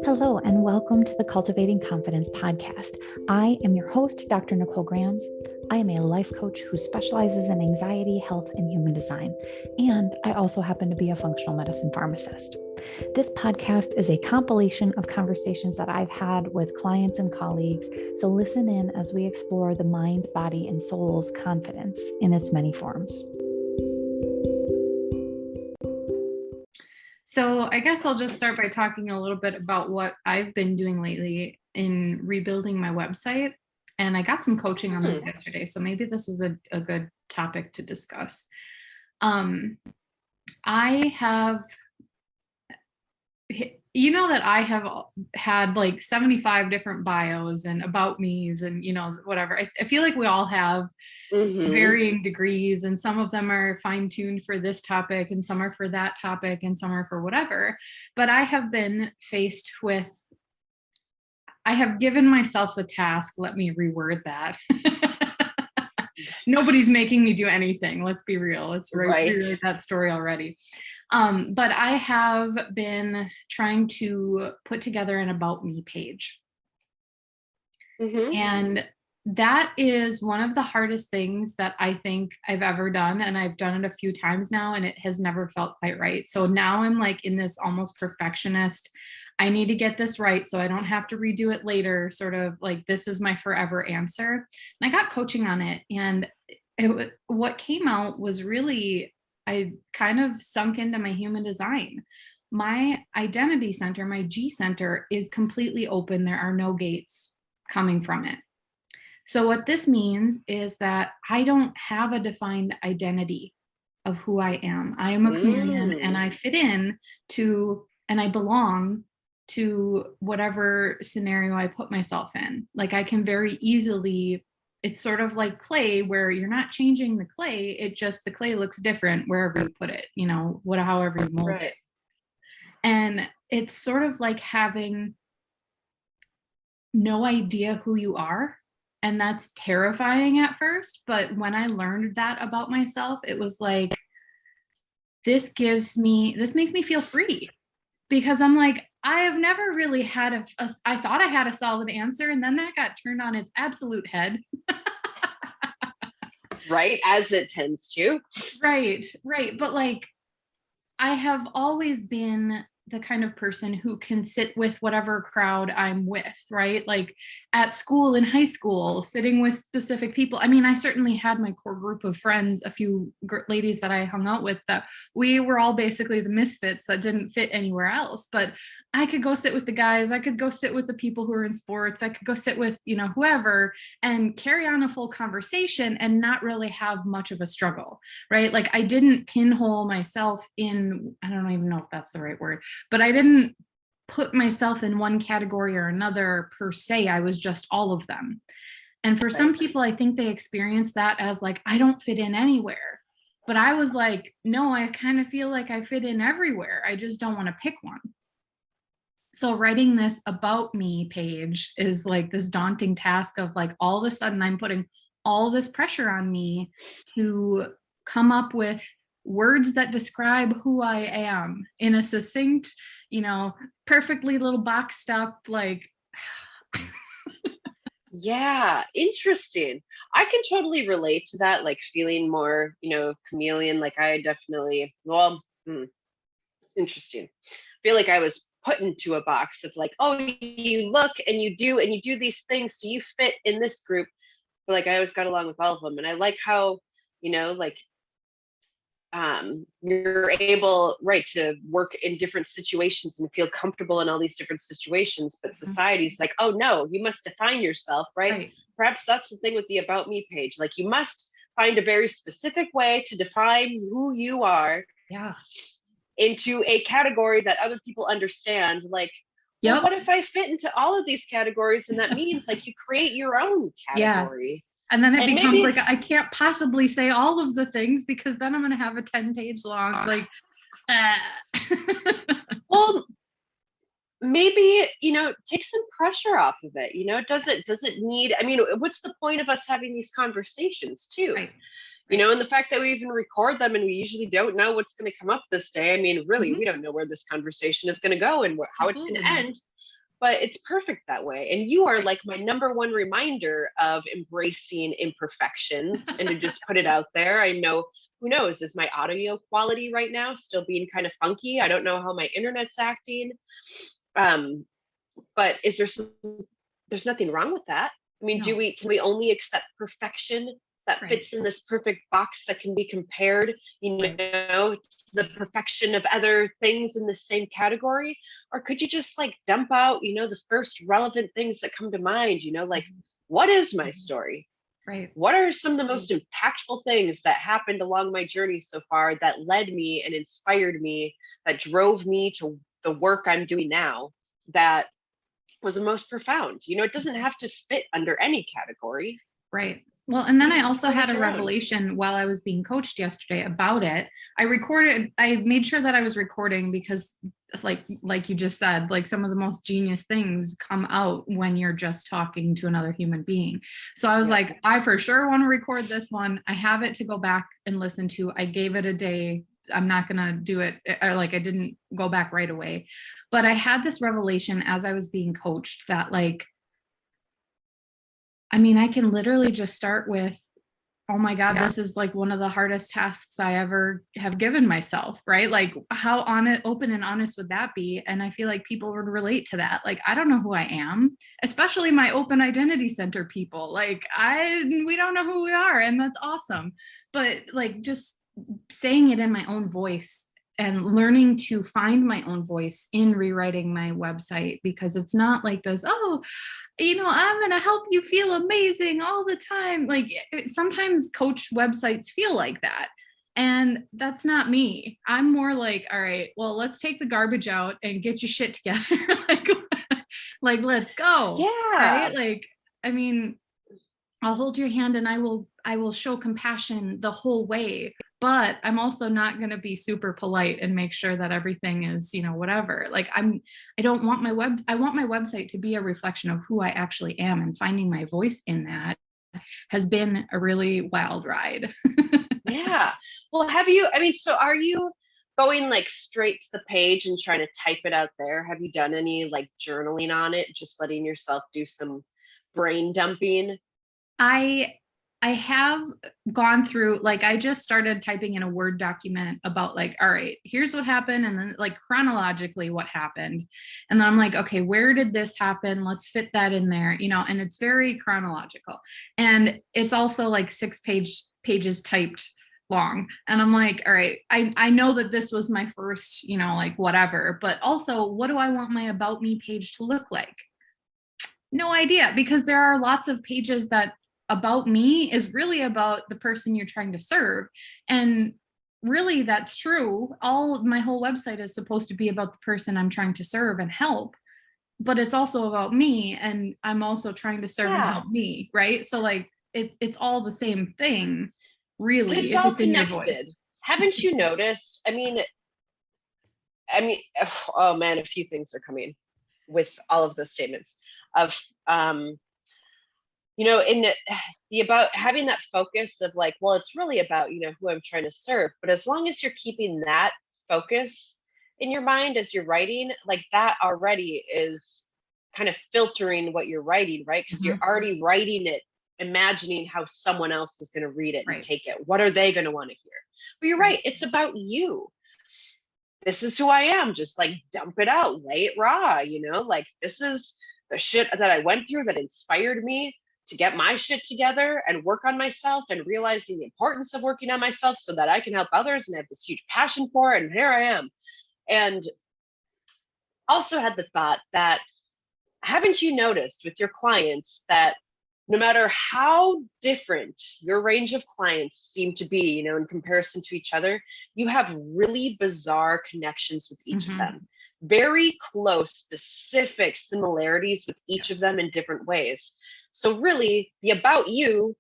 Hello, and welcome to the Cultivating Confidence podcast. I am your host, Dr. Nicole Grams. I am a life coach who specializes in anxiety, health, and human design. And I also happen to be a functional medicine pharmacist. This podcast is a compilation of conversations that I've had with clients and colleagues. So listen in as we explore the mind, body, and soul's confidence in its many forms. So I guess I'll just start by talking a little bit about what I've been doing lately in rebuilding my website. And I got some coaching on this yesterday, so maybe this is a good topic to discuss. I have, that I have had like 75 different bios and about me's and, whatever. I feel like we all have varying degrees, and some of them are fine-tuned for this topic and some are for that topic and some are for whatever. But I have been faced with, I have given myself the task, let me reword that. Nobody's making me do anything. Let's be real. Let's rewrite that story already. But I have been trying to put together an about me page. And that is one of the hardest things that I think I've ever done. And I've done it a few times now, and it has never felt quite right. So now I'm like in this almost perfectionist, I need to get this right so I don't have to redo it later, sort of like this is my forever answer. And I got coaching on it. And what came out was really, I kind of sunk into my human design. My identity center, my G center, is completely open. There are no gates coming from it. So what this means is that I don't have a defined identity of who I am. I am a chameleon, and I fit in to, and I belong to whatever scenario I put myself in. Like I can very easily, it's sort of like clay where you're not changing the clay. It just, the clay looks different wherever you put it, however you mold it. And it's sort of like having no idea who you are. And that's terrifying at first. But when I learned that about myself, it was like, this makes me feel free, because I'm like, I have never really had I thought I had a solid answer, and then that got turned on its absolute head. Right, as it tends to. Right. But like, I have always been the kind of person who can sit with whatever crowd I'm with, right? Like at school, in high school, sitting with specific people. I mean, I certainly had my core group of friends, a few ladies that I hung out with, that we were all basically the misfits that didn't fit anywhere else. But I could go sit with the guys. I could go sit with the people who are in sports. I could go sit with, whoever, and carry on a full conversation and not really have much of a struggle, right? Like I didn't pinhole myself in, I don't even know if that's the right word, but I didn't put myself in one category or another per se. I was just all of them. And for some people, I think they experience that as like, I don't fit in anywhere. But I was like, no, I kind of feel like I fit in everywhere. I just don't want to pick one. So writing this about me page is like this daunting task of like, all of a sudden I'm putting all this pressure on me to come up with words that describe who I am in a succinct, perfectly little boxed up, like. Yeah, interesting. I can totally relate to that, like feeling more, chameleon. Like I definitely, interesting. I feel like I was put into a box of like, oh, you look and you do these things, so you fit in this group. But like I always got along with all of them. And I like how, you're able, to work in different situations and feel comfortable in all these different situations. But society's like, oh no, you must define yourself, right? Perhaps that's the thing with the about me page. Like you must find a very specific way to define who you are. Yeah. Into a category that other people understand. Like, well, what if I fit into all of these categories? And that means like you create your own category. Yeah. And then it becomes like, I can't possibly say all of the things, because then I'm going to have a 10-page long, like, Well, maybe, take some pressure off of it. Does it need, what's the point of us having these conversations too? Right. And the fact that we even record them and we usually don't know what's going to come up this day. Really, we don't know where this conversation is going to go and how it's going to end. but it's perfect that way. And you are like my number one reminder of embracing imperfections and to just put it out there. I know, who knows, is my audio quality right now still being kind of funky? I don't know how my internet's acting. But there's nothing wrong with that. I mean, No. can we only accept perfection that fits in this perfect box that can be compared, to the perfection of other things in the same category? Or could you just like dump out, the first relevant things that come to mind, like, what is my story? Right. What are some of the most impactful things that happened along my journey so far that led me and inspired me, that drove me to the work I'm doing now, that was the most profound? It doesn't have to fit under any category. Right. Well, and then I also had a revelation while I was being coached yesterday about it. I made sure that I was recording because like you just said, like some of the most genius things come out when you're just talking to another human being. So I was like, I for sure want to record this one. I have it to go back and listen to. I gave it a day. I'm not going to do it, or like I didn't go back right away. But I had this revelation as I was being coached that like, I mean, I can literally just start with, oh my God, this is like one of the hardest tasks I ever have given myself, right? Like how open and honest would that be? And I feel like people would relate to that. Like, I don't know who I am, especially my open identity center people. Like we don't know who we are, and that's awesome. But like just saying it in my own voice and learning to find my own voice in rewriting my website, because it's not like this, I'm going to help you feel amazing all the time. Like sometimes coach websites feel like that. And that's not me. I'm more like, all right, well, let's take the garbage out and get your shit together. like, let's go. Yeah. Right. Like, I mean, I'll hold your hand and I will show compassion the whole way, but I'm also not going to be super polite and make sure that everything is, whatever. Like I want my website to be a reflection of who I actually am, and finding my voice in that has been a really wild ride. Yeah. Well, so are you going like straight to the page and trying to type it out there? Have you done any like journaling on it, just letting yourself do some brain dumping? I have gone through, like, I just started typing in a Word document about like, all right, here's what happened. And then like chronologically what happened. And then I'm like, okay, where did this happen? Let's fit that in there, and it's very chronological. And it's also like 6 pages typed long. And I'm like, all right, I know that this was my first, like whatever, but also what do I want my about me page to look like? No idea, because there are lots of pages that about me is really about the person you're trying to serve. And really that's true. My whole website is supposed to be about the person I'm trying to serve and help, but it's also about me, and I'm also trying to serve and help me. Right. So like it's all the same thing, really. But it's all connected. Haven't you noticed? I mean, oh man, a few things are coming with all of those statements of, in the about having that focus of like, well, it's really about, who I'm trying to serve. But as long as you're keeping that focus in your mind as you're writing, like that already is kind of filtering what you're writing, right? Because you're already writing it, imagining how someone else is going to read it and take it. What are they going to want to hear? But you're right. It's about you. This is who I am. Just like dump it out, lay it raw, like this is the shit that I went through that inspired me to get my shit together and work on myself, and realizing the importance of working on myself so that I can help others, and I have this huge passion for it. And here I am. And also had the thought that, haven't you noticed with your clients that no matter how different your range of clients seem to be, in comparison to each other, you have really bizarre connections with each of them. Very close, specific similarities with each of them in different ways. So really, the about you,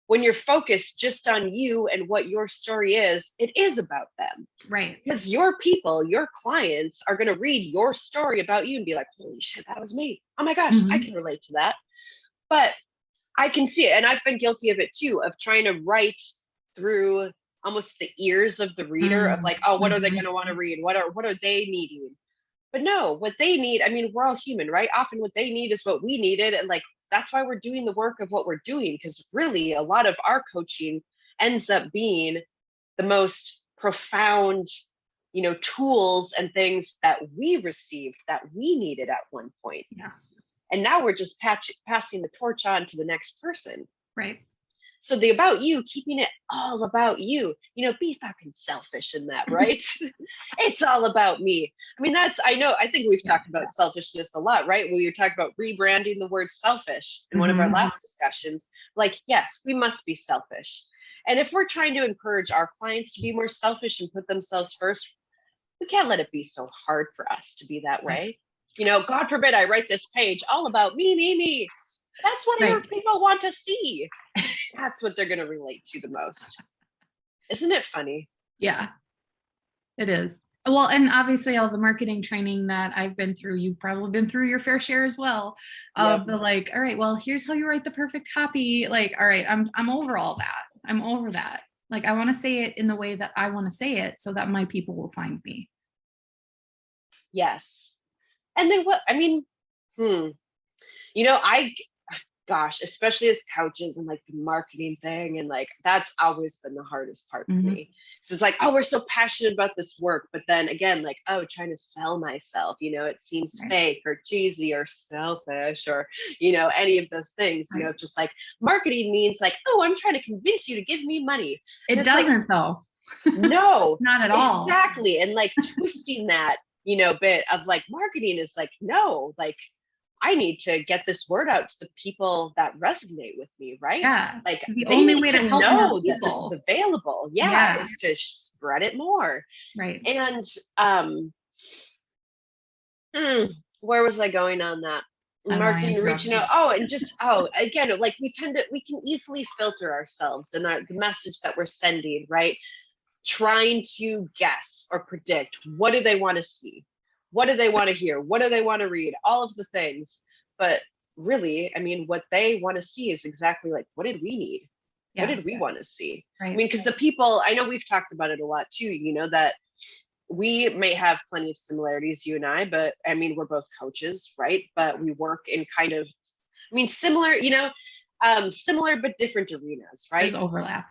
when you're focused just on you and what your story is, it is about them. Right. Because your people, your clients are going to read your story about you and be like, holy shit, that was me. Oh my gosh, I can relate to that. But I can see it. And I've been guilty of it too, of trying to write through almost the ears of the reader of like, oh, what are they going to want to read? What are they needing? But no, what they need, I mean, we're all human, right? Often what they need is what we needed. And like, that's why we're doing the work of what we're doing. Because really, a lot of our coaching ends up being the most profound, tools and things that we received that we needed at one point. Yeah. And now we're just passing the torch on to the next person. Right. So the about you, keeping it all about you, be fucking selfish in that, right? It's all about me. I mean, I think we've talked about selfishness a lot, right? When you're talking about rebranding the word selfish in one of our last discussions, like, yes, we must be selfish. And if we're trying to encourage our clients to be more selfish and put themselves first, we can't let it be so hard for us to be that way. God forbid I write this page all about me, me, me. That's what our people want to see. That's what they're going to relate to the most. Isn't it funny? Yeah, it is. Well, and obviously all the marketing training that I've been through, you've probably been through your fair share as well of the like, all right, well, here's how you write the perfect copy. Like, all right, I'm over all that. I'm over that. Like, I want to say it in the way that I want to say it so that my people will find me. Yes. And then especially as coaches and like the marketing thing. And like, that's always been the hardest part for me. So it's like, oh, we're so passionate about this work. But then again, like, oh, trying to sell myself, it seems fake or cheesy or selfish or, any of those things, just like marketing means like, oh, I'm trying to convince you to give me money. It doesn't though. No, not at all. Exactly. And like twisting that, bit of like marketing is like, no, like, I need to get this word out to the people that resonate with me, right? Yeah. Like the only way to help know that this is available. Yeah, is to spread it more. Right. And where was I going on that? Marketing, reaching out. Oh, and just again, like we can easily filter ourselves and the message that we're sending, right? Trying to guess or predict, what do they want to see? What do they want to hear? What do they want to read? All of the things. But really, I mean, what they want to see is exactly like, what did we need? What did we want to see? Right. I mean, because the people, I know we've talked about it a lot too, that we may have plenty of similarities, you and I, but I mean, we're both coaches, right? But we work in kind of, similar, similar but different arenas, right? There's overlap.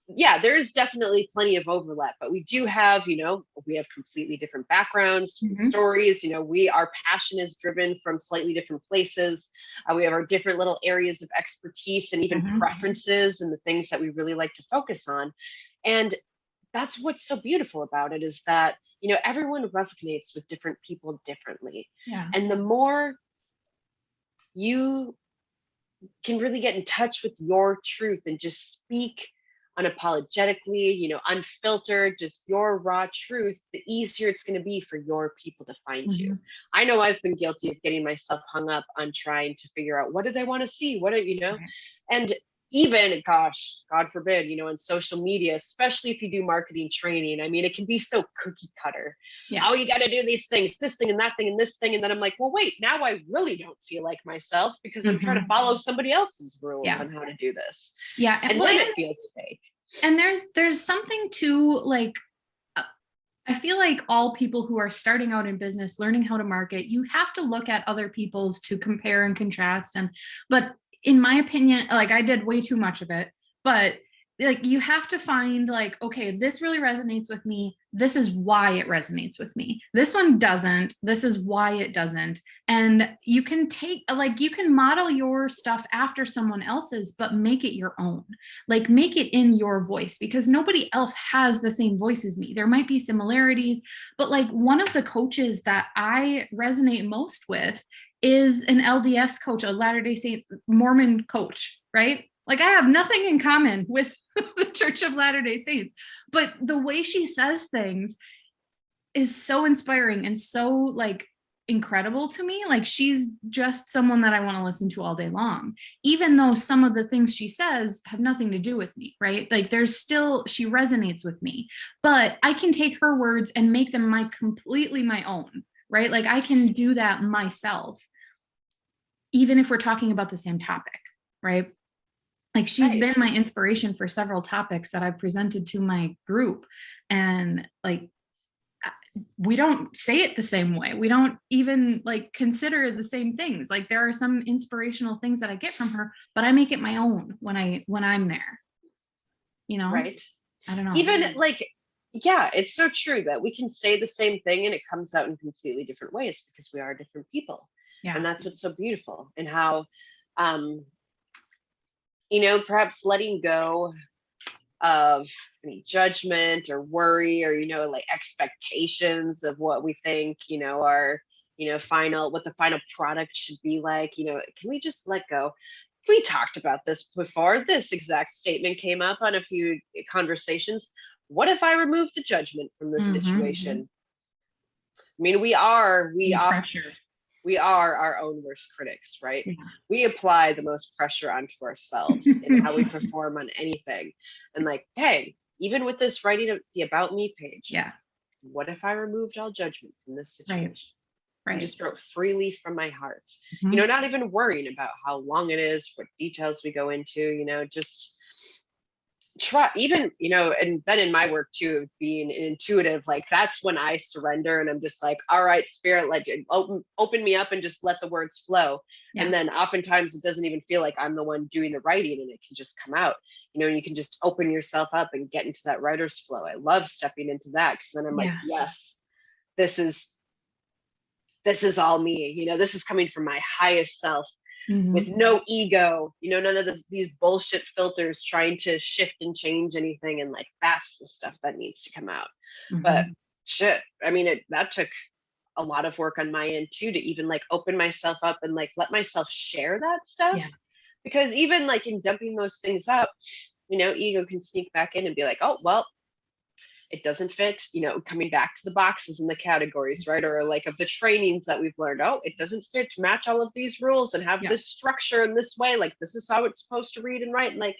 Yeah, there's definitely plenty of overlap, but we do have, we have completely different backgrounds, stories, our passion is driven from slightly different places. We have our different little areas of expertise and even preferences and the things that we really like to focus on. And that's what's so beautiful about it is that, everyone resonates with different people differently. Yeah. And the more you can really get in touch with your truth and just speak unapologetically, unfiltered, just your raw truth, the easier it's going to be for your people to find you. I know I've been guilty of getting myself hung up on trying to figure out what do they want to see? What do and even, gosh, God forbid, in social media, especially if you do marketing training, I mean, it can be so cookie cutter. Yeah. Oh, you got to do these things, this thing and that thing and this thing. And then I'm like, well, wait, now I really don't feel like myself because I'm trying to follow somebody else's rules on how to do this. Yeah. And then it feels fake. And there's something to like, I feel like all people who are starting out in business, learning how to market, you have to look at other people's to compare and contrast. But in my opinion, like I did way too much of it, but like you have to find like, okay, this really resonates with me. This is why it resonates with me. This one doesn't. This is why it doesn't. And you can you can model your stuff after someone else's, but make it your own. Like make it in your voice because nobody else has the same voice as me. There might be similarities, but like one of the coaches that I resonate most with is an LDS coach, a Latter-day Saints Mormon coach, right? Like I have nothing in common with the Church of Latter-day Saints, but the way she says things is so inspiring and so like incredible to me. Like she's just someone that I want to listen to all day long, even though some of the things she says have nothing to do with me, right? Like she resonates with me, but I can take her words and make them completely my own, right? Like I can do that myself, even if we're talking about the same topic, right? Like she's been my inspiration for several topics that I've presented to my group. And like, we don't say it the same way. We don't even like consider the same things. Like there are some inspirational things that I get from her, but I make it my own when I'm there, Right. I don't know. Even like, yeah, it's so true that we can say the same thing and it comes out in completely different ways because we are different people. Yeah. And that's what's so beautiful, and how, perhaps letting go of any judgment or worry or, like expectations of what we think, our, what the final product should be like, can we just let go? We talked about this before. This exact statement came up on a few conversations. What if I remove the judgment from this situation? I mean, we are our own worst critics, right? Yeah. We apply the most pressure onto ourselves in how we perform on anything. And like, hey, even with this writing of the About Me page, what if I removed all judgment from this situation? Right. And just wrote freely from my heart, not even worrying about how long it is, what details we go into, just try, even, and then in my work too, of being intuitive, like that's when I surrender and I'm just like, all right, spirit, like open me up and just let the words flow. Yeah. And then oftentimes it doesn't even feel like I'm the one doing the writing, and it can just come out, and you can just open yourself up and get into that writer's flow. I love stepping into that, because then I'm like, yes, this is all me, this is coming from my highest self. With no ego, none of these bullshit filters trying to shift and change anything. And like, that's the stuff that needs to come out. But shit, I mean, that took a lot of work on my end too, to even like open myself up and like let myself share that stuff. Yeah. Because even like in dumping those things out, ego can sneak back in and be like, oh, well, it doesn't fit, coming back to the boxes and the categories, right? Or like of the trainings that we've learned, oh, it doesn't fit to match all of these rules and have this structure in this way. Like, this is how it's supposed to read and write. And like,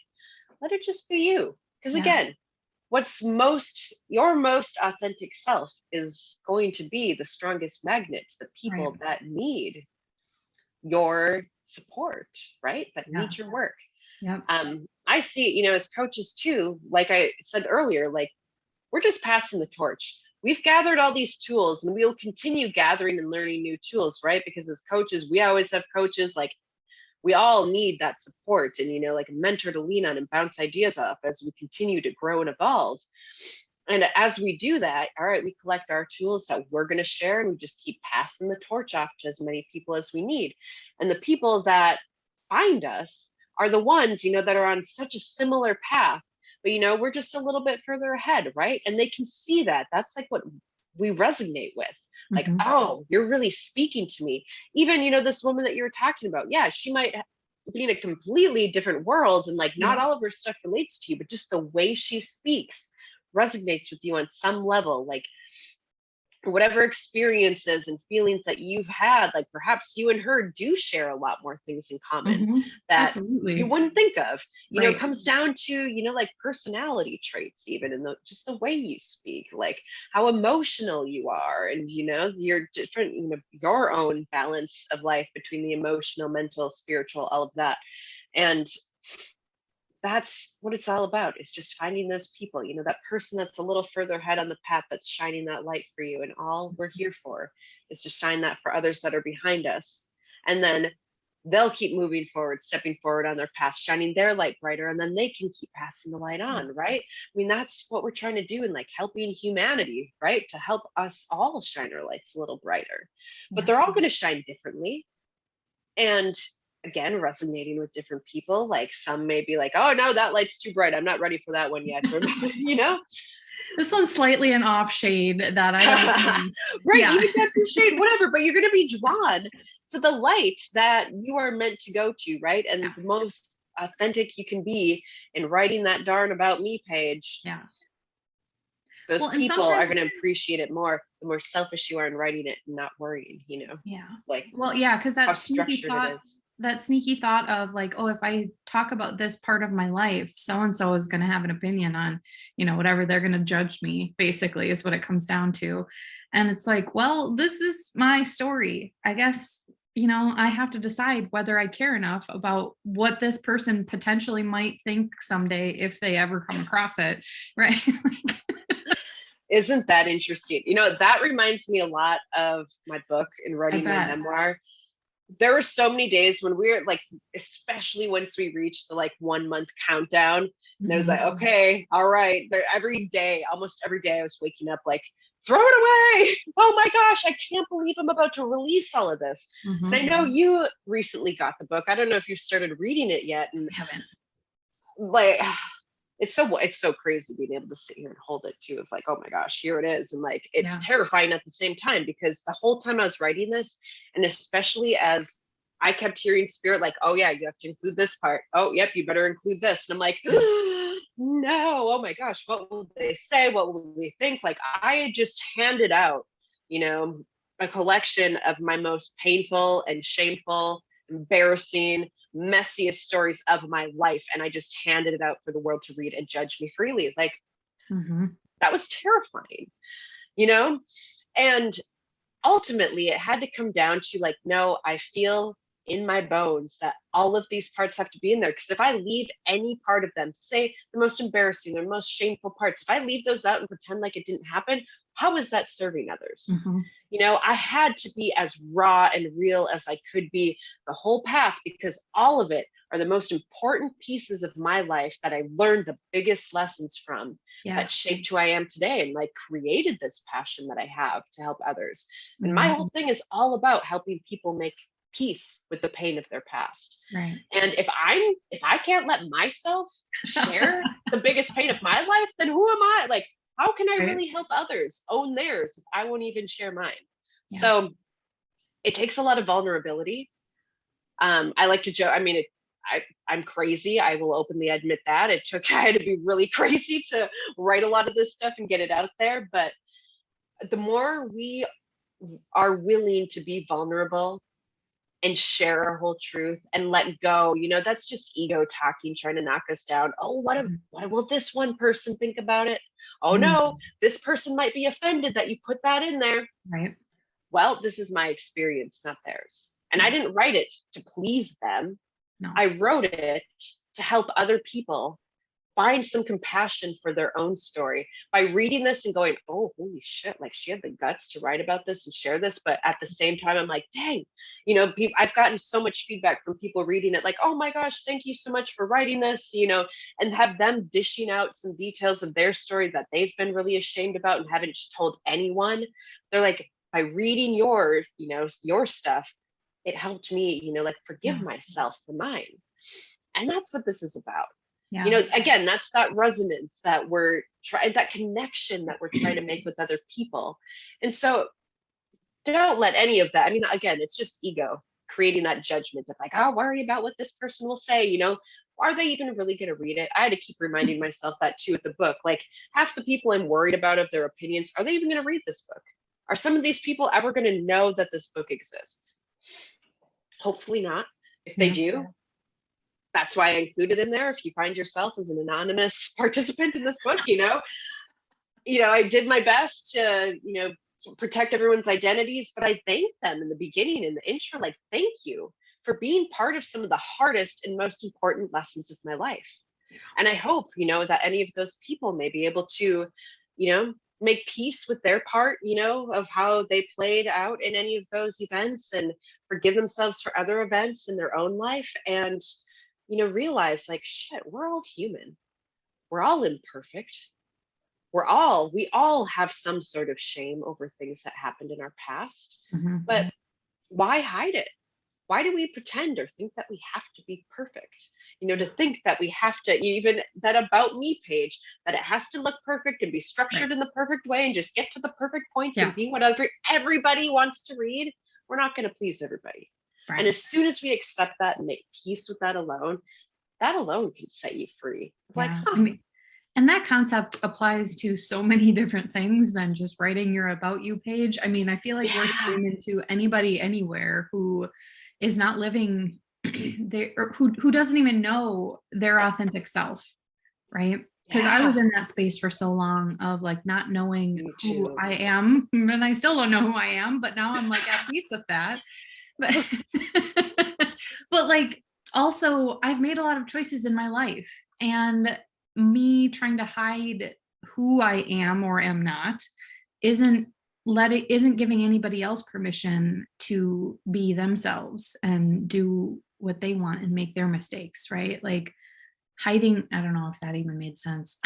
let it just be you. Because again, your most authentic self is going to be the strongest magnet to the people that need your support, right? That need your work. Yeah. I see, as coaches too, like I said earlier, like, we're just passing the torch. We've gathered all these tools, and we'll continue gathering and learning new tools, right? Because as coaches, we always have coaches, like we all need that support and, like a mentor to lean on and bounce ideas off as we continue to grow and evolve. And as we do that, all right, we collect our tools that we're going to share, and we just keep passing the torch off to as many people as we need. And the people that find us are the ones, that are on such a similar path, but we're just a little bit further ahead, right? And they can see that. That's like what we resonate with. Like, oh, you're really speaking to me. Even, this woman that you were talking about, she might be in a completely different world, and like not all of her stuff relates to you, but just the way she speaks resonates with you on some level. Like, whatever experiences and feelings that you've had, like perhaps you and her do share a lot more things in common that Absolutely. You wouldn't think of, it comes down to, like personality traits, even, and just the way you speak, like how emotional you are, and, your different, your own balance of life between the emotional, mental, spiritual, all of that. And that's what it's all about, is just finding those people, that person that's a little further ahead on the path, that's shining that light for you. And all we're here for is to shine that for others that are behind us. And then they'll keep moving forward, stepping forward on their path, shining their light brighter, and then they can keep passing the light on, right? I mean, that's what we're trying to do in like helping humanity, right? To help us all shine our lights a little brighter. But they're all going to shine differently. And again, resonating with different people. Like, some may be like, oh no, that light's too bright, I'm not ready for that one yet. This one's slightly an off shade that I don't right, you get the shade, whatever, but you're going to be drawn to the light that you are meant to go to, right? And the most authentic you can be in writing that darn About Me page, those people are going to appreciate it more the more selfish you are in writing it and not worrying, like, well, because that sneaky thought of like, oh, if I talk about this part of my life, so-and-so is going to have an opinion on, whatever, they're going to judge me, basically, is what it comes down to. And it's like, well, this is my story. I guess, I have to decide whether I care enough about what this person potentially might think someday if they ever come across it. Right. Isn't that interesting? You know, that reminds me a lot of my book and writing my memoir. There were so many days when we were like, especially once we reached the like 1 month countdown, and I was like, okay, all right. There, every day, almost every day, I was waking up like, throw it away. Oh my gosh, I can't believe I'm about to release all of this. And I know you recently got the book. I don't know if you've started reading it yet. And I haven't. Like, it's so crazy being able to sit here and hold it too, of like, oh my gosh, here it is. And like, it's terrifying at the same time, because the whole time I was writing this, and especially as I kept hearing spirit, like, oh yeah, you have to include this part. Oh, yep, you better include this. And I'm like, no, oh my gosh, what will they say? What will they think? Like, I had just handed out, you know, a collection of my most painful and shameful, embarrassing, messiest stories of my life, and I just handed it out for the world to read and judge me freely. Like, that was terrifying, you know? And ultimately it had to come down to like, no, I feel in my bones that all of these parts have to be in there, because if I leave any part of them, say the most embarrassing or most shameful parts, if I leave those out and pretend like it didn't happen, how is that serving others? You know, I had to be as raw and real as I could be the whole path, because all of it are the most important pieces of my life that I learned the biggest lessons from, that shaped who I am today and like created this passion that I have to help others. And my whole thing is all about helping people make peace with the pain of their past. Right. And if I can't let myself share the biggest pain of my life, then who am I? Like, how can I really help others own theirs if I won't even share mine? So it takes a lot of vulnerability. I like to joke. I mean, I'm crazy. I will openly admit that. I had to be really crazy to write a lot of this stuff and get it out there. But the more we are willing to be vulnerable and share our whole truth and let go, you know, that's just ego talking, trying to knock us down. Oh, what will this one person think about it? Oh no, this person might be offended that you put that in there. Right. Well, this is my experience, not theirs. And I didn't write it to please them. No. I wrote it to help other people find some compassion for their own story by reading this and going, oh, holy shit, like she had the guts to write about this and share this. But at the same time, I'm like, dang, you know, I've gotten so much feedback from people reading it, like, oh my gosh, thank you so much for writing this, you know, and have them dishing out some details of their story that they've been really ashamed about and haven't told anyone. They're like, by reading your, you know, your stuff, it helped me, you know, like forgive myself for mine. And that's what this is about. Yeah. You know, again, that's that resonance that we're trying, that connection that we're trying to make with other people. And so don't let any of that, I mean, again, it's just ego creating that judgment of like, oh, worry about what this person will say, you know, are they even really going to read it? I had to keep reminding myself that too with the book. Like, half the people I'm worried about of their opinions, are they even going to read this book? Are some of these people ever going to know that this book exists? Hopefully not. If they do, that's why I included in there. If you find yourself as an anonymous participant in this book, you know, I did my best to, you know, protect everyone's identities, but I thanked them in the beginning, in the intro, like, thank you for being part of some of the hardest and most important lessons of my life. And I hope, you know, that any of those people may be able to, you know, make peace with their part, you know, of how they played out in any of those events, and forgive themselves for other events in their own life, and you know, realize like, shit, we're all human. We're all imperfect. We all have some sort of shame over things that happened in our past. But why hide it? Why do we pretend or think that we have to be perfect? You know, to think that we have to, even that About Me page, that it has to look perfect and be structured in the perfect way and just get to the perfect points and be what everybody wants to read. We're not going to please everybody. Right. And as soon as we accept that and make peace with that alone can set you free. Like, I mean, and that concept applies to so many different things than just writing your About You page. I mean, I feel like we're screaming to anybody anywhere who is not living there, or who doesn't even know their authentic self, right? Because I was in that space for so long of like not knowing who I am, and I still don't know who I am, but now I'm like at peace with that. But like, also I've made a lot of choices in my life, and me trying to hide who I am or am not isn't giving anybody else permission to be themselves and do what they want and make their mistakes, right? Like hiding, I don't know if that even made sense.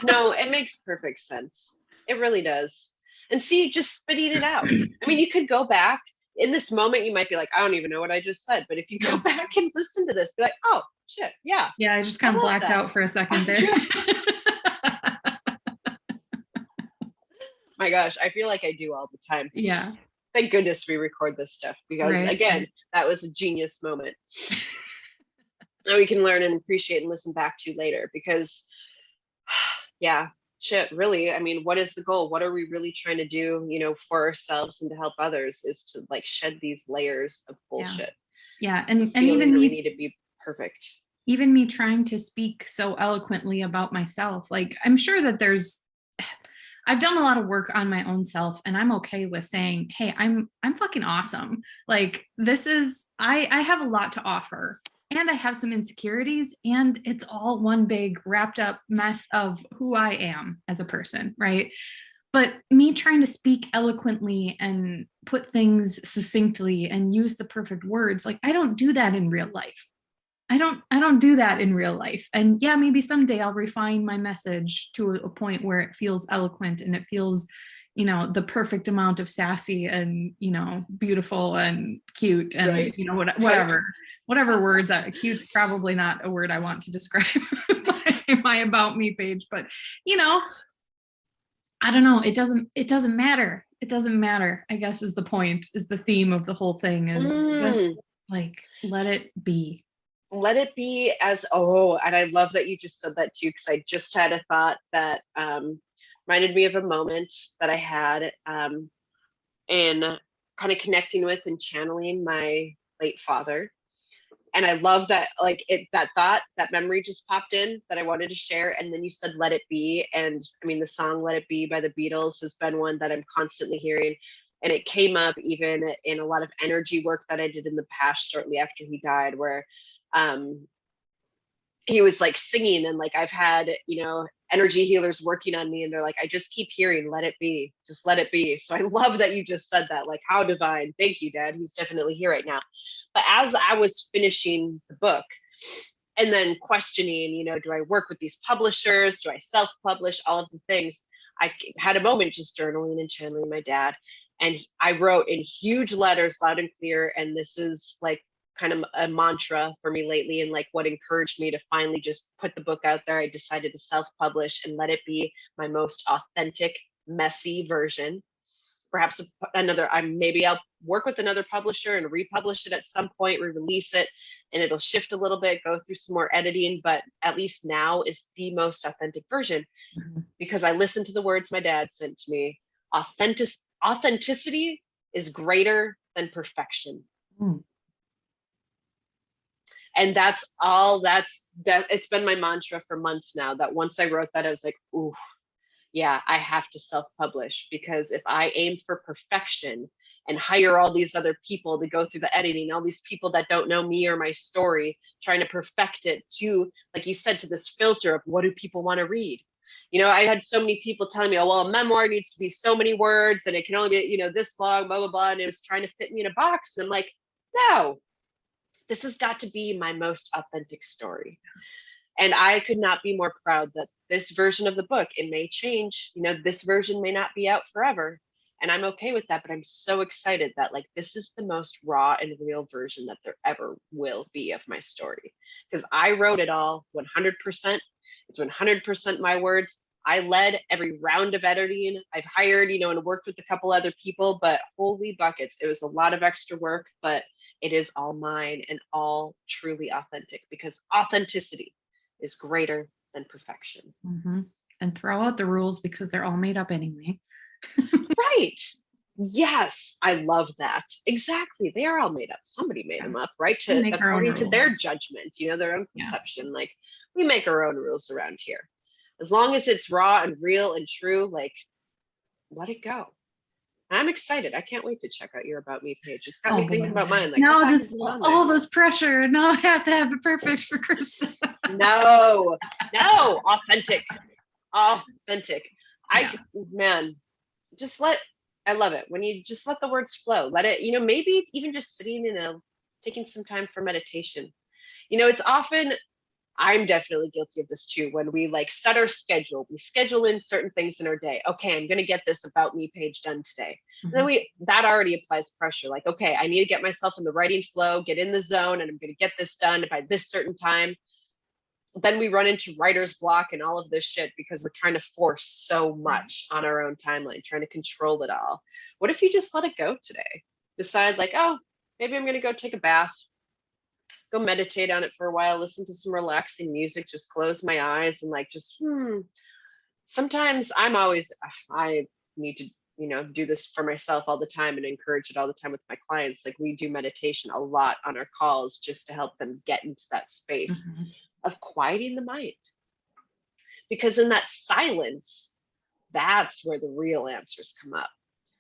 No, it makes perfect sense. It really does. And see, just spitting it out. I mean, you could go back in this moment, you might be like, I don't even know what I just said. But if you go back and listen to this, be like, oh shit, yeah. Yeah, I just kind of blacked out for a second there. My gosh, I feel like I do all the time. Yeah. Thank goodness we record this stuff, because again, that was a genius moment. Now we can learn and appreciate and listen back to later, because yeah, shit, really, I mean, what is the goal? What are we really trying to do, for ourselves and to help others, is to like shed these layers of bullshit. Yeah. And even we need to be perfect. Even me trying to speak so eloquently about myself, like I'm sure that I've done a lot of work on my own self, and I'm okay with saying, hey, I'm fucking awesome. Like I have a lot to offer, and I have some insecurities, and it's all one big wrapped up mess of who I am as a person. Right. But me trying to speak eloquently and put things succinctly and use the perfect words, like I don't do that in real life. I don't do that in real life. And yeah, maybe someday I'll refine my message to a point where it feels eloquent and it feels, the perfect amount of sassy and, beautiful and cute and, whatever words. Cute's probably not a word I want to describe my About Me page, but, I don't know. It doesn't matter. It doesn't matter, I guess, is the point, is the theme of the whole thing, is just like, let it be. Let it be and I love that you just said that too, because I just had a thought that reminded me of a moment that I had in kind of connecting with and channeling my late father. And I love that, like that memory just popped in that I wanted to share. And then you said, let it be. And I mean, the song Let It Be by the Beatles has been one that I'm constantly hearing. And it came up even in a lot of energy work that I did in the past, shortly after he died, where he was like singing, and like I've had, energy healers working on me, and they're like, I just keep hearing, let it be, just let it be. So I love that you just said that, like, how divine. Thank you, Dad. He's definitely here right now. But as I was finishing the book and then questioning, do I work with these publishers? Do I self-publish? All of the things. I had a moment just journaling and channeling my dad. And I wrote in huge letters, loud and clear. And this is like kind of a mantra for me lately, and like what encouraged me to finally just put the book out there. I decided to self-publish and let it be my most authentic, messy version. Perhaps maybe I'll work with another publisher and republish it at some point, re-release it, and it'll shift a little bit, go through some more editing, but at least now is the most authentic version, because I listened to the words my dad sent to me. Authenticity is greater than perfection. And it's been my mantra for months now, that once I wrote that, I was like, ooh, yeah, I have to self-publish, because if I aim for perfection and hire all these other people to go through the editing, all these people that don't know me or my story, trying to perfect it to, like you said, to this filter of what do people want to read? I had so many people telling me, oh, well, a memoir needs to be so many words and it can only be, this long, blah, blah, blah. And it was trying to fit me in a box. And I'm like, no. This has got to be my most authentic story. And I could not be more proud that this version of the book, it may change, this version may not be out forever. And I'm okay with that, but I'm so excited that like, this is the most raw and real version that there ever will be of my story. Because I wrote it all 100%. It's 100% my words. I led every round of editing. I've hired, and worked with a couple other people, but holy buckets, it was a lot of extra work, but it is all mine and all truly authentic, because authenticity is greater than perfection. And throw out the rules, because they're all made up anyway. Right. Yes. I love that. Exactly. They are all made up. Somebody made them up, right? According to their judgment, their own perception. Like, we make our own rules around here. As long as it's raw and real and true, like, let it go. I'm excited. I can't wait to check out your About Me page. It's got me thinking about mine. Like, now all this pressure. Now I have to have it perfect for Krista. No, authentic. Authentic. Yeah. Man, I love it when you just let the words flow. Let it, maybe even just taking some time for meditation. It's often, I'm definitely guilty of this too. When we like set our schedule, we schedule in certain things in our day. Okay, I'm going to get this about me page done today. Mm-hmm. And then that already applies pressure. Like, okay, I need to get myself in the writing flow, get in the zone, and I'm going to get this done by this certain time. Then we run into writer's block and all of this shit because we're trying to force so much on our own timeline, trying to control it all. What if you just let it go today? Decide like, oh, maybe I'm going to go take a bath, go meditate on it for a while, listen to some relaxing music, just close my eyes and like, just, sometimes I need to, do this for myself all the time and encourage it all the time with my clients. Like we do meditation a lot on our calls just to help them get into that space of quieting the mind. Because in that silence, that's where the real answers come up.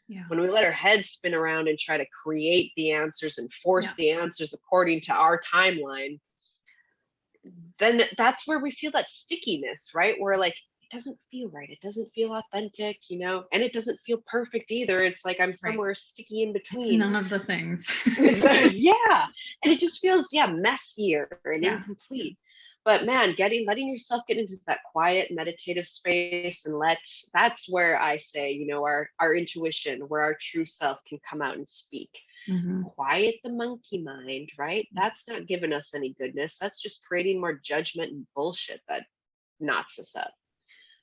Yeah. When we let our heads spin around and try to create the answers and force the answers according to our timeline, then that's where we feel that stickiness, right? Where like, it doesn't feel right. It doesn't feel authentic, and it doesn't feel perfect either. It's like I'm somewhere sticky in between. It's none of the things. Yeah. And it just feels, messier and incomplete. But man, letting yourself get into that quiet meditative space and that's where I say, our intuition, where our true self can come out and speak. Quiet the monkey mind, right? That's not giving us any goodness. That's just creating more judgment and bullshit that knots us up.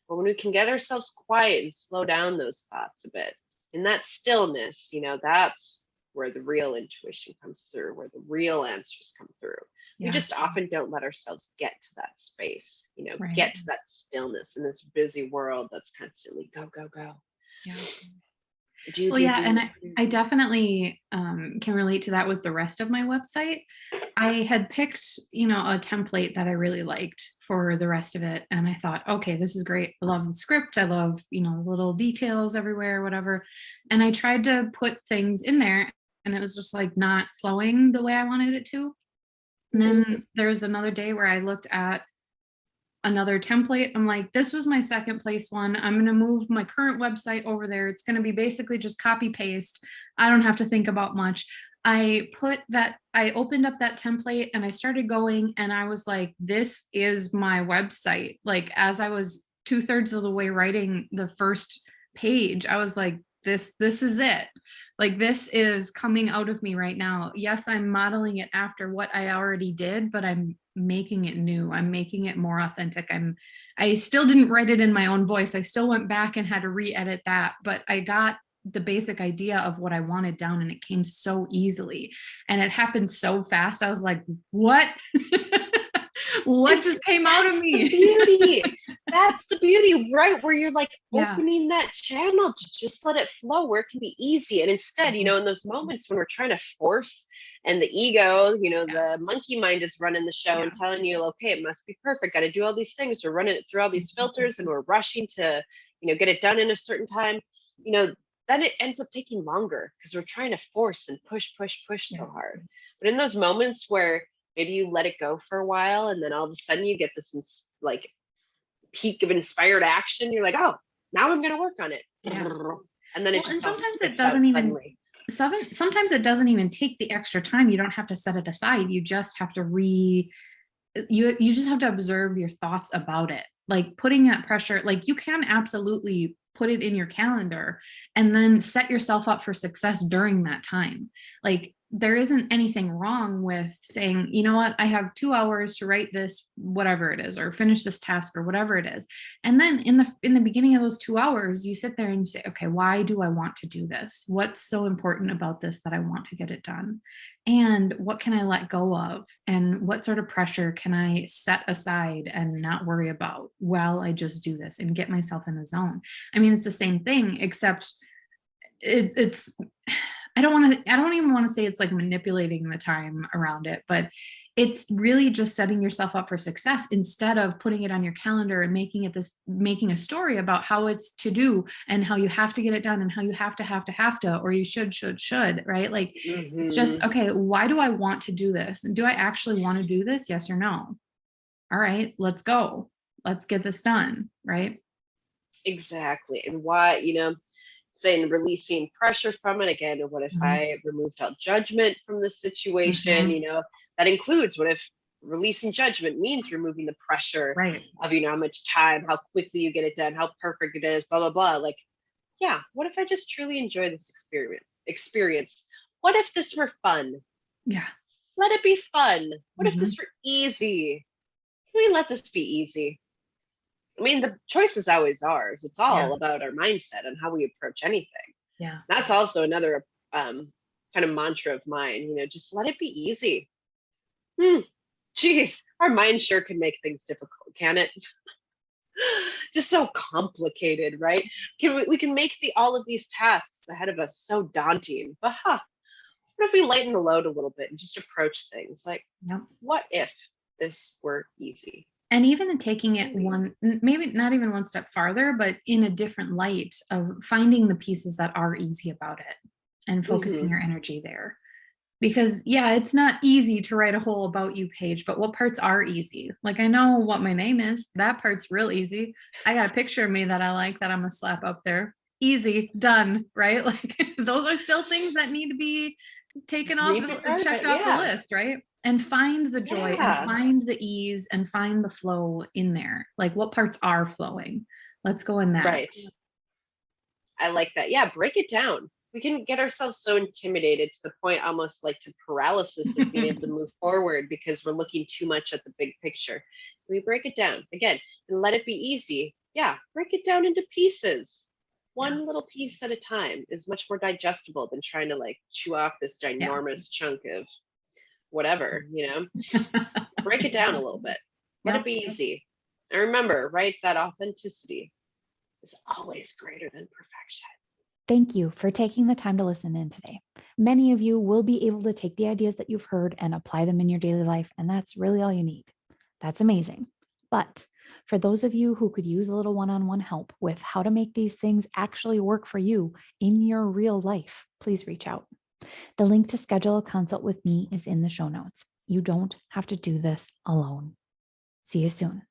But when we can get ourselves quiet and slow down those thoughts a bit, in that stillness, that's where the real intuition comes through, where the real answers come through. We just often don't let ourselves get to that space, get to that stillness in this busy world that's constantly go, go, go. Yeah. And I definitely can relate to that with the rest of my website. I had picked, a template that I really liked for the rest of it. And I thought, okay, this is great. I love the script. I love, little details everywhere, whatever. And I tried to put things in there and it was just like not flowing the way I wanted it to. And then there's another day where I looked at another template. I'm like, this was my second place one. I'm going to move my current website over there. It's going to be basically just copy paste. I don't have to think about much. I opened up that template and I started going and I was like, this is my website. Like as I was 2/3 of the way writing the first page, I was like, this is it. Like this is coming out of me right now. Yes, I'm modeling it after what I already did, but I'm making it new. I'm making it more authentic. I still didn't write it in my own voice. I still went back and had to re-edit that, but I got the basic idea of what I wanted down and it came so easily and it happened so fast. I was like, what? What just came out of me? That's the beauty, right? Where you're like opening that channel to just let it flow where it can be easy. And instead, in those moments when we're trying to force and the ego, the monkey mind is running the show and telling you, okay, it must be perfect. Got to do all these things. We're running it through all these filters and we're rushing to, get it done in a certain time, then it ends up taking longer because we're trying to force and push so hard. But in those moments where maybe you let it go for a while and then all of a sudden you get this like peak of inspired action. You're like, oh, now I'm going to work on it. And then sometimes it doesn't even sometimes it doesn't even take the extra time. You don't have to set it aside. You just have to you just have to observe your thoughts about it. Like putting that pressure, like you can absolutely put it in your calendar and then set yourself up for success during that time. Like there isn't anything wrong with saying, you know what, I have 2 hours to write this, whatever it is, or finish this task or whatever it is. And then in the beginning of those 2 hours, you sit there and say, okay, why do I want to do this? What's so important about this that I want to get it done? And what can I let go of? And what sort of pressure can I set aside and not worry about while I just do this and get myself in the zone? I mean, it's the same thing, except it's I don't even want to say it's like manipulating the time around it, but it's really just setting yourself up for success instead of putting it on your calendar and making a story about how it's to do and how you have to get it done and how you have to, or you should, right? Like it's just, okay, why do I want to do this? And do I actually want to do this? Yes or no? All right, let's go. Let's get this done, right? Exactly. And why, saying releasing pressure from it again. What if I removed all judgment from the situation? That includes, what if releasing judgment means removing the pressure Right. of, how much time, how quickly you get it done, how perfect it is, blah, blah, blah. Like, yeah, what if I just truly enjoy this experience? What if this were fun? Yeah. Let it be fun. What if this were easy? Can we let this be easy? I mean, the choice is always ours. It's all about our mindset and how we approach anything. Yeah. That's also another kind of mantra of mine, just let it be easy. Geez, our mind sure can make things difficult, can it? Just so complicated, right? We can make all of these tasks ahead of us so daunting. But what if we lighten the load a little bit and just approach things like, what if this were easy? And even taking it maybe not even one step farther, but in a different light of finding the pieces that are easy about it and focusing your energy there. Because it's not easy to write a whole about you page, but what parts are easy? Like, I know what my name is. That part's real easy. I got a picture of me that I like that I'm gonna slap up there. Easy, done, right? Like, those are still things that need to be taken off, checked off the list, right? And find the joy and find the ease and find the flow in there. Like, what parts are flowing? Let's go in that. Right. I like that. Yeah, break it down. We can get ourselves so intimidated to the point almost like to paralysis of being able to move forward because we're looking too much at the big picture. We break it down again and let it be easy. Yeah, break it down into pieces. One little piece at a time is much more digestible than trying to like chew off this ginormous chunk of whatever, break it down a little bit. Let it be easy. And remember, right, that authenticity is always greater than perfection. Thank you for taking the time to listen in today. Many of you will be able to take the ideas that you've heard and apply them in your daily life, and that's really all you need. That's amazing. But for those of you who could use a little one-on-one help with how to make these things actually work for you in your real life, please reach out. The link to schedule a consult with me is in the show notes. You don't have to do this alone. See you soon.